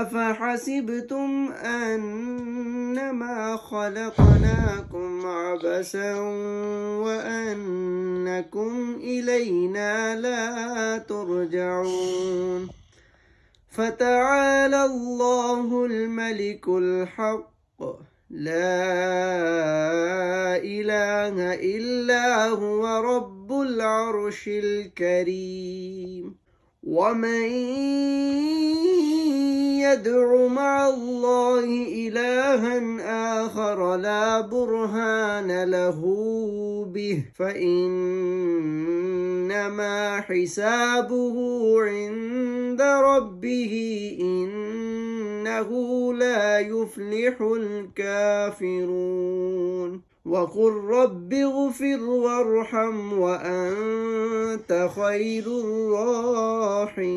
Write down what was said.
أفحسبتم أنما خلقناكم عبثا وأنكم إلينا لا ترجعون فتعالى الله الملك الحق لا إله إلا هو رب العرش الكريم ومن يدع مع الله إلها آخر لا برهان له به فإنما حسابه عند ربه إنه لا يفلح الكافرون وقل رب اغفر وارحم وأنت خير الراحمين.